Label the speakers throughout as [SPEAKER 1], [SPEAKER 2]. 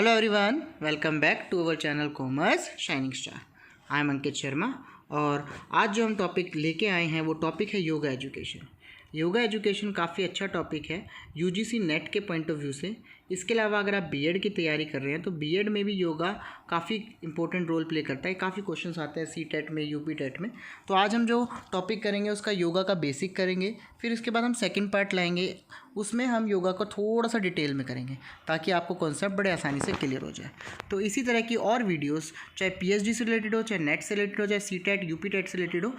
[SPEAKER 1] Hello everyone, welcome back to our channel commerce shining star. I am Ankit Sharma और आज जो हम टॉपिक लेके आए हैं वो टॉपिक है योगा एजुकेशन। योगा एजुकेशन काफ़ी अच्छा टॉपिक है यूजीसी नेट के पॉइंट ऑफ व्यू से। इसके अलावा अगर आप बीएड की तैयारी कर रहे हैं तो बीएड में भी योगा काफ़ी इंपॉर्टेंट रोल प्ले करता है। काफ़ी क्वेश्चंस आते हैं सीटेट में, यूपी टेट में। तो आज हम जो टॉपिक करेंगे उसका योगा का बेसिक करेंगे, फिर इसके बाद हम सेकंड पार्ट लाएंगे, उसमें हम योगा को थोड़ा सा डिटेल में करेंगे ताकि आपको कॉन्सेप्ट बड़े आसानी से क्लियर हो जाए। तो इसी तरह की और वीडियोस चाहे पीएचडी से रिलेटेड हो, चाहे नेट से रिलेटेड हो, चाहे सीटेट यूपी टेट से रिलेटेड हो,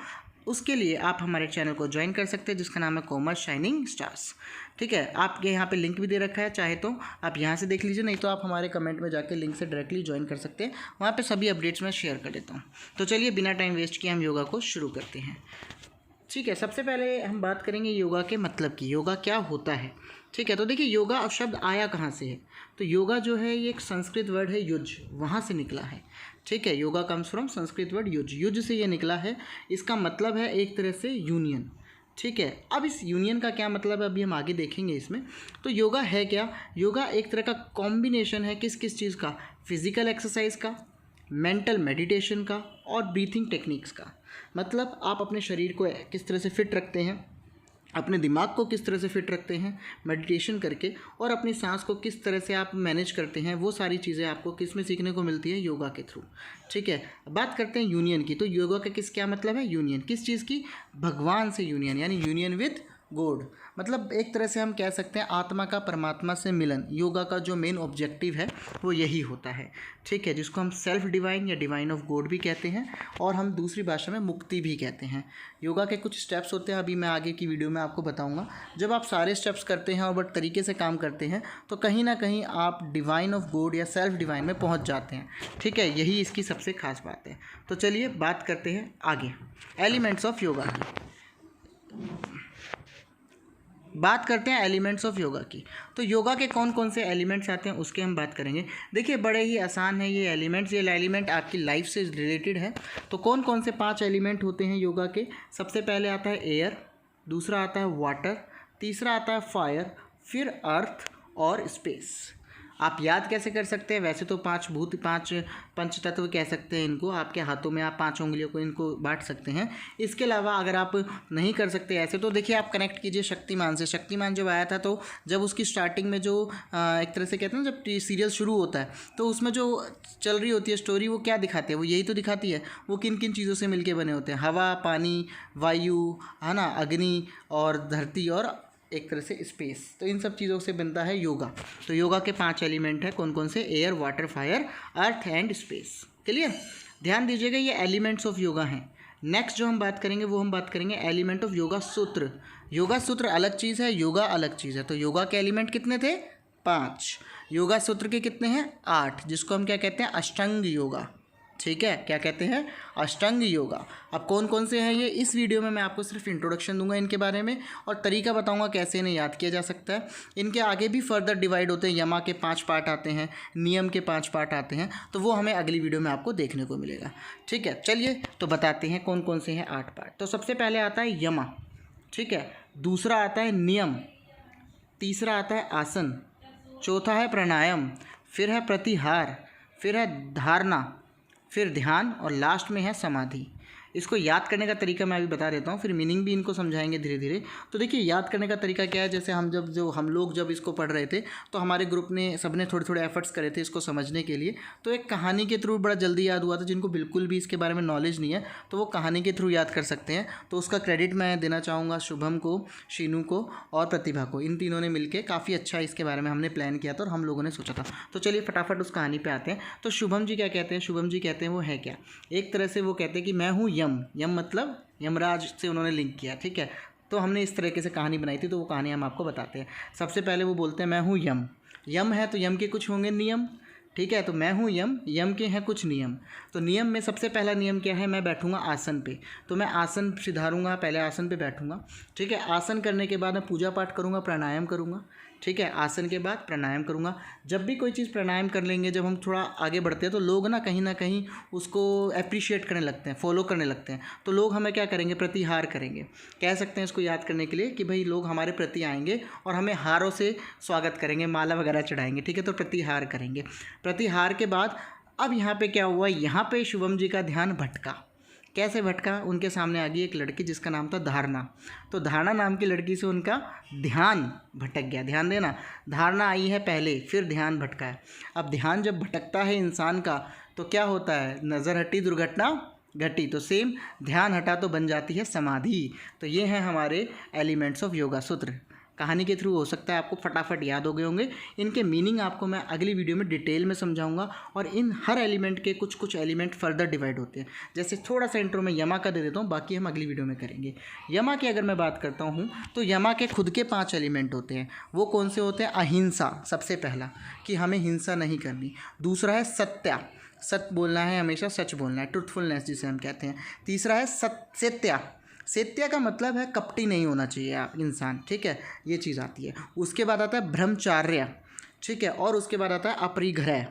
[SPEAKER 1] उसके लिए आप हमारे चैनल को ज्वाइन कर सकते हैं जिसका नाम है कॉमर्स शाइनिंग स्टार्स। ठीक है, आपके यहाँ पे लिंक भी दे रखा है, चाहे तो आप यहाँ से देख लीजिए, नहीं तो आप हमारे कमेंट में जाके लिंक से डायरेक्टली ज्वाइन कर सकते हैं। वहाँ पे सभी अपडेट्स मैं शेयर कर देता हूँ। तो चलिए बिना टाइम वेस्ट किए हम योगा को शुरू करते हैं। ठीक है, सबसे पहले हम बात करेंगे योगा के मतलब की, योगा क्या होता है। ठीक है, तो देखिए योगा अब शब्द आया कहाँ से है। तो योगा जो है ये एक संस्कृत वर्ड है युज, वहाँ से निकला है। ठीक है, yoga comes from Sanskrit word use, use से ये निकला है। इसका मतलब है एक तरह से यूनियन। ठीक है, अब इस यूनियन का क्या मतलब है अभी हम आगे देखेंगे इसमें। तो योगा है क्या? योगा एक तरह का कॉम्बिनेशन है किस किस चीज़ का? फिजिकल एक्सरसाइज का, मेंटल मेडिटेशन का और ब्रीथिंग टेक्निक्स का। मतलब आप अपने शरीर को किस तरह से फिट रखते हैं, अपने दिमाग को किस तरह से फिट रखते हैं मेडिटेशन करके, और अपनी सांस को किस तरह से आप मैनेज करते हैं, वो सारी चीज़ें आपको किस में सीखने को मिलती है? योगा के थ्रू। ठीक है, बात करते हैं यूनियन की। तो योगा का क्या मतलब है? यूनियन किस चीज़ की? भगवान से यूनियन, यानी यूनियन विद गॉड। मतलब एक तरह से हम कह सकते हैं आत्मा का परमात्मा से मिलन। योगा का जो मेन ऑब्जेक्टिव है वो यही होता है। ठीक है, जिसको हम सेल्फ डिवाइन या डिवाइन ऑफ गॉड भी कहते हैं, और हम दूसरी भाषा में मुक्ति भी कहते हैं। योगा के कुछ स्टेप्स होते हैं, अभी मैं आगे की वीडियो में आपको बताऊंगा। जब आप सारे स्टेप्स करते हैं और बट तरीके से काम करते हैं तो कहीं ना कहीं आप डिवाइन ऑफ गॉड या सेल्फ डिवाइन में पहुँच जाते हैं। ठीक है, यही इसकी सबसे खास बात है। तो चलिए बात करते हैं आगे एलिमेंट्स ऑफ योगा की। बात करते हैं एलिमेंट्स ऑफ योगा की। तो योगा के कौन कौन से एलिमेंट्स आते हैं उसके हम बात करेंगे। देखिए बड़े ही आसान है ये एलिमेंट्स। ये एलिमेंट आपकी लाइफ से रिलेटेड है। तो कौन कौन से 5 एलिमेंट होते हैं योगा के? सबसे पहले आता है एयर, दूसरा आता है वाटर, तीसरा आता है फायर, फिर अर्थ और स्पेस। आप याद कैसे कर सकते हैं? वैसे तो 5 पंचतत्व कह सकते हैं इनको। आपके हाथों में आप 5 उंगलियों को इनको बांट सकते हैं। इसके अलावा अगर आप नहीं कर सकते ऐसे, तो देखिए आप कनेक्ट कीजिए शक्तिमान से। शक्तिमान जब आया था तो जब उसकी स्टार्टिंग में जो एक तरह से कहते हैं जब सीरियल शुरू होता है तो उसमें जो चल रही होती है स्टोरी, वो क्या दिखाती है? वो यही तो दिखाती है वो किन किन चीज़ों से मिलके बने होते हैं। हवा, पानी, वायु, है ना, अग्नि और धरती और एक तरह से स्पेस। तो इन सब चीज़ों से बनता है योगा। तो योगा के 5 एलिमेंट हैं, कौन कौन से? Air, water, fire, earth and space. Clear? ध्यान दीजिएगा, ये एलिमेंट्स ऑफ योगा हैं। नेक्स्ट जो हम बात करेंगे वो हम बात करेंगे एलिमेंट ऑफ योगा सूत्र। योगा सूत्र अलग चीज़ है, योगा अलग चीज़ है। तो योगा के एलिमेंट कितने थे? 5। योगा सूत्र के कितने हैं? 8, जिसको हम क्या कहते हैं? अष्टांग योगा। ठीक है, क्या कहते हैं? अष्टांग योगा। अब कौन कौन से हैं ये इस वीडियो में मैं आपको सिर्फ इंट्रोडक्शन दूंगा इनके बारे में, और तरीका बताऊंगा कैसे इन्हें याद किया जा सकता है। इनके आगे भी फर्दर डिवाइड होते हैं। यमा के 5 पार्ट आते हैं, नियम के 5 पार्ट आते हैं, तो वो हमें अगली वीडियो में आपको देखने को मिलेगा। ठीक है, चलिए तो बताते हैं कौन कौन से हैं 8 पार्ट। तो सबसे पहले आता है यमा। ठीक है, दूसरा आता है नियम, तीसरा आता है आसन, चौथा है प्राणायाम, फिर है प्रतिहार, फिर है धारणा, फिर ध्यान, और लास्ट में है समाधि। इसको याद करने का तरीका मैं अभी बता देता हूँ, फिर मीनिंग भी इनको समझाएंगे धीरे धीरे। तो देखिए याद करने का तरीका क्या है, जैसे हम लोग जब इसको पढ़ रहे थे तो हमारे ग्रुप ने सबने थोड़े थोड़े एफर्ट्स करे थे इसको समझने के लिए। तो एक कहानी के थ्रू बड़ा जल्दी याद हुआ था। जिनको बिल्कुल भी इसके बारे में नॉलेज नहीं है तो वो कहानी के थ्रू याद कर सकते हैं। तो उसका क्रेडिट मैं देना चाहूँगा शुभम को, शीनू को और प्रतिभा को। इन तीनों ने मिलकर काफ़ी अच्छा इसके बारे में हमने प्लान किया था और हम लोगों ने सोचा था। तो चलिए फटाफट उस कहानी पर आते हैं। तो शुभम जी क्या कहते हैं? शुभम जी कहते हैं वो है क्या, एक तरह से वो कहते हैं कि मैं हूँ यम। यम मतलब यमराज से उन्होंने लिंक किया। ठीक है, तो हमने इस तरीके से कहानी बनाई थी, तो वो कहानी हम आपको बताते हैं। सबसे पहले वो बोलते हैं मैं हूँ यम। यम है तो यम के कुछ होंगे नियम। ठीक है, तो मैं हूँ यम, यम के हैं कुछ नियम। तो नियम में सबसे पहला नियम क्या है? मैं बैठूंगा आसन पे। तो मैं आसन सिधारूंगा, पहले आसन पे बैठूंगा। ठीक है, आसन करने के बाद मैं पूजा पाठ करूँगा, प्राणायाम करूँगा। ठीक है। आसन के बाद प्राणायाम करूँगा। जब भी कोई चीज़ प्राणायाम कर लेंगे, जब हम थोड़ा आगे बढ़ते हैं तो लोग ना कहीं उसको अप्रिशिएट करने लगते हैं, फॉलो करने लगते हैं। तो लोग हमें क्या करेंगे, प्रतिहार करेंगे। कह सकते हैं इसको याद करने के लिए कि भाई लोग हमारे प्रति आएंगे और हमें हारों से स्वागत करेंगे, माला वगैरह चढ़ाएंगे, ठीक है। तो प्रतिहार करेंगे। प्रतिहार के बाद अब यहाँ पे क्या हुआ, यहाँ पे शुभम जी का ध्यान भटका। कैसे भटका, उनके सामने आ गई एक लड़की जिसका नाम था धारणा। तो धारणा नाम की लड़की से उनका ध्यान भटक गया। ध्यान देना, धारणा आई है पहले, फिर ध्यान भटका है। अब ध्यान जब भटकता है इंसान का तो क्या होता है, नज़र हटी दुर्घटना घटी। तो सेम, ध्यान हटा तो बन जाती है समाधि। तो ये हैं हमारे एलिमेंट्स ऑफ योगा सूत्र। कहानी के थ्रू हो सकता है आपको फटाफट याद हो गए होंगे। इनके मीनिंग आपको मैं अगली वीडियो में डिटेल में समझाऊंगा। और इन हर एलिमेंट के कुछ एलिमेंट फर्दर डिवाइड होते हैं। जैसे थोड़ा सा इंट्रो में यमा का दे देता हूँ, बाकी हम अगली वीडियो में करेंगे। यमा की अगर मैं बात करता हूँ तो यमा के खुद के 5 एलिमेंट होते हैं। वो कौन से होते हैं, अहिंसा सबसे पहला, कि हमें हिंसा नहीं करनी। दूसरा है सत्या, सच बोलना है, हमेशा सच बोलना है, ट्रुथफुलनेस जिसे हम कहते हैं। तीसरा है सत्या, सत्य का मतलब है कपटी नहीं होना चाहिए आप इंसान, ठीक है, ये चीज़ आती है। उसके बाद आता है ब्रह्मचार्य, ठीक है। और उसके बाद आता है अपरिग्रह,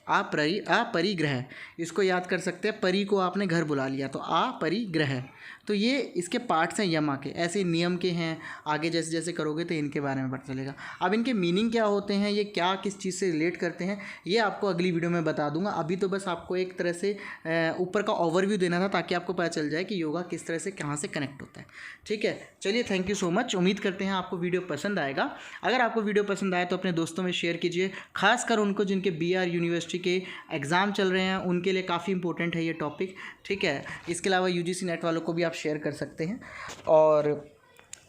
[SPEAKER 1] अपरिग्रह, इसको याद कर सकते हैं। परि को आपने घर बुला लिया तो अपरिग्रह। तो ये इसके पार्ट्स हैं यमा के, ऐसे नियम के हैं। आगे जैसे जैसे करोगे तो इनके बारे में पता चलेगा। अब इनके मीनिंग क्या होते हैं, ये क्या किस चीज़ से रिलेट करते हैं, ये आपको अगली वीडियो में बता दूंगा। अभी तो बस आपको एक तरह से ऊपर का ओवरव्यू देना था ताकि आपको पता चल जाए कि योगा किस तरह से कहाँ से कनेक्ट होता है, ठीक है। चलिए, थैंक यू सो मच। उम्मीद करते हैं आपको वीडियो पसंद आएगा। अगर आपको वीडियो पसंद आए तो अपने दोस्तों में शेयर कीजिए, खासकर उनको जिनके BR यूनिवर्सिटी के एग्ज़ाम चल रहे हैं, उनके लिए काफ़ी इंपॉर्टेंट है ये टॉपिक, ठीक है। इसके अलावा UGC नेट वालों को भी आप शेयर कर सकते हैं। और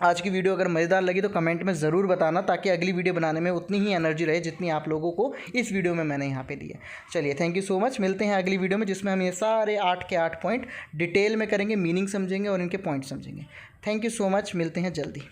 [SPEAKER 1] आज की वीडियो अगर मज़ेदार लगी तो कमेंट में ज़रूर बताना, ताकि अगली वीडियो बनाने में उतनी ही एनर्जी रहे जितनी आप लोगों को इस वीडियो में मैंने यहाँ पे दी है। चलिए, थैंक यू सो मच। मिलते हैं अगली वीडियो में, जिसमें हम ये सारे 8 के 8 पॉइंट डिटेल में करेंगे, मीनिंग समझेंगे और इनके पॉइंट समझेंगे। थैंक यू सो मच, मिलते हैं जल्दी।